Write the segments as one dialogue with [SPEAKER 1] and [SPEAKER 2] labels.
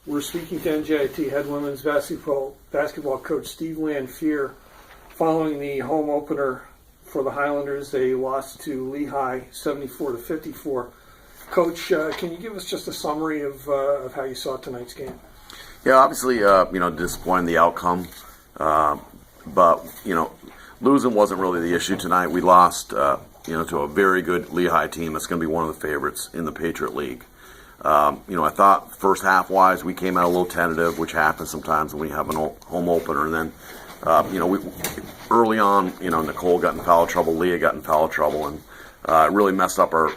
[SPEAKER 1] We're speaking to NJIT head women's basketball coach Steve Lanpher following the home opener for the Highlanders. They lost to Lehigh 74-54. Coach, can you give us just a summary of how you saw tonight's game?
[SPEAKER 2] Yeah, obviously, disappointing the outcome, but losing wasn't really the issue tonight. We lost, to a very good Lehigh team that's going to be one of the favorites in the Patriot League. I thought first half wise we came out a little tentative, which happens sometimes when we have a home opener. And then, we early on, Nicole got in foul trouble, Leah got in foul trouble, and it really messed up our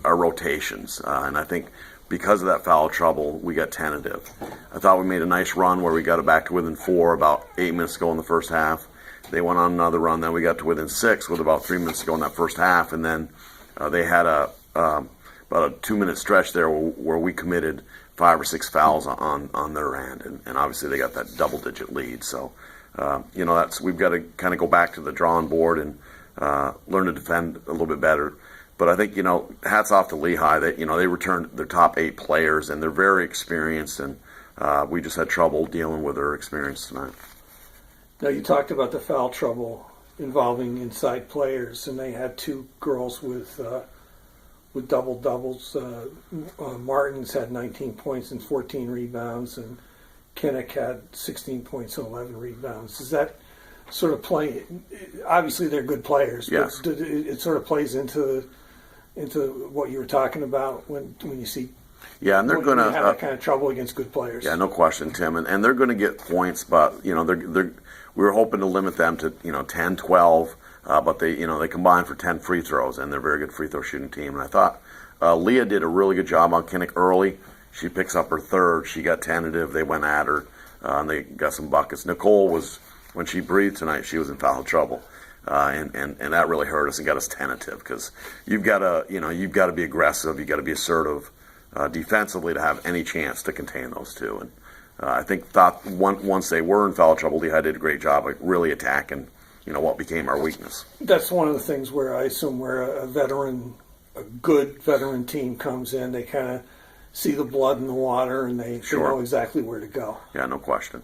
[SPEAKER 2] rotations. And I think because of that foul trouble, we got tentative. I thought we made a nice run where we got it back to within 4 about 8 minutes ago in the first half. They went on another run. Then we got to within 6 with about 3 minutes to go in that first half, and then they had about a 2-minute stretch there where we committed 5 or 6 fouls on their end, and obviously they got that double-digit lead. So, we've got to kind of go back to the drawing board and learn to defend a little bit better. But I think hats off to Lehigh. They returned their top 8 players, and they're very experienced, and we just had trouble dealing with their experience tonight.
[SPEAKER 1] Now, you talked about the foul trouble involving inside players, and they had 2 girls with double-doubles. Martins had 19 points and 14 rebounds, and Kinnick had 16 points and 11 rebounds. Does that sort of play? Obviously, they're good players,
[SPEAKER 2] yes,
[SPEAKER 1] but it sort of plays into what you were talking about when you see.
[SPEAKER 2] Yeah, and they're going to
[SPEAKER 1] have that kind of trouble against good players.
[SPEAKER 2] Yeah, no question, Tim, and they're going to get points, but we were hoping to limit them to 10, 12. But they combined for 10 free throws, and they're a very good free throw shooting team. And I thought Leah did a really good job on Kinnick early. She picks up her third. She got tentative. They went at her, and they got some buckets. Nicole was, when she breathed tonight, she was in foul trouble, and that really hurt us and got us tentative because you've got to be aggressive. You've got to be assertive defensively to have any chance to contain those two. And I think once they were in foul trouble, Lehigh did a great job of really attacking what became our weakness.
[SPEAKER 1] That's one of the things where I assume where a good veteran team comes in, they kind of see the blood in the water and they know exactly where to go.
[SPEAKER 2] Yeah, no question.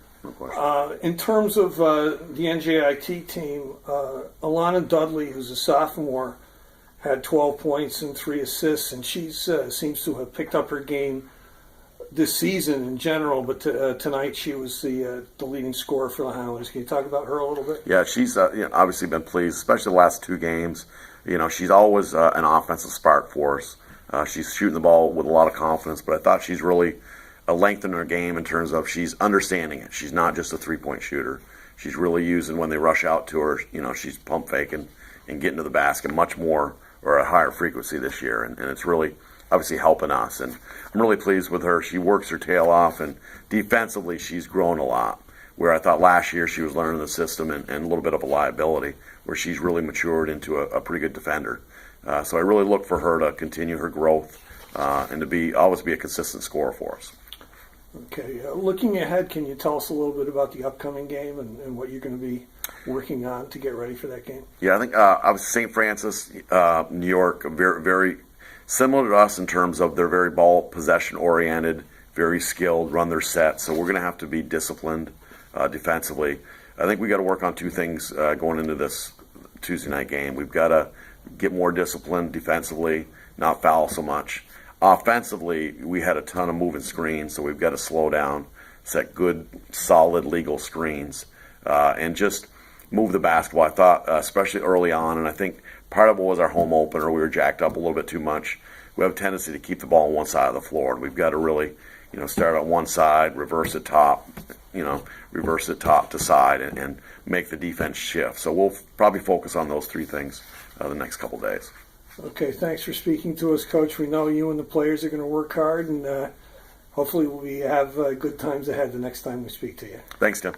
[SPEAKER 1] In terms of the NJIT team, Alana Dudley, who's a sophomore, had 12 points and 3 assists, and she seems to have picked up her game this season in general, but tonight she was the leading scorer for the Highlanders. Can you talk about her a little bit?
[SPEAKER 2] Yeah, she's obviously been pleased, especially the last 2 games. She's always an offensive spark for us. She's shooting the ball with a lot of confidence, but I thought she's really lengthened her game in terms of she's understanding it. She's not just a 3-point shooter. She's really using when they rush out to her. She's pump faking and getting to the basket much more or a higher frequency this year, and it's really obviously helping us, and I'm really pleased with her. She works her tail off, and defensively she's grown a lot, where I thought last year she was learning the system and a little bit of a liability, where she's really matured into a pretty good defender. So I really look for her to continue her growth and to always be a consistent scorer for us.
[SPEAKER 1] Okay, looking ahead, can you tell us a little bit about the upcoming game and what you're going to be working on to get ready for that game?
[SPEAKER 2] Yeah, I think obviously St. Francis, New York, very, very similar to us in terms of they're very ball possession oriented, very skilled, run their set. So we're going to have to be disciplined defensively. I think we got to work on 2 things going into this Tuesday night game. We've got to get more disciplined defensively, not foul so much. Offensively, we had a ton of moving screens, so we've got to slow down, set good, solid, legal screens, and just move the basketball. I thought, especially early on, and I think part of it was our home opener. We were jacked up a little bit too much. We have a tendency to keep the ball on one side of the floor, and we've got to really, start on one side, reverse it top to side, and make the defense shift. So we'll probably focus on those 3 things the next couple days.
[SPEAKER 1] Okay, thanks for speaking to us, Coach. We know you and the players are going to work hard, and hopefully we have good times ahead the next time we speak to you.
[SPEAKER 2] Thanks, Tim.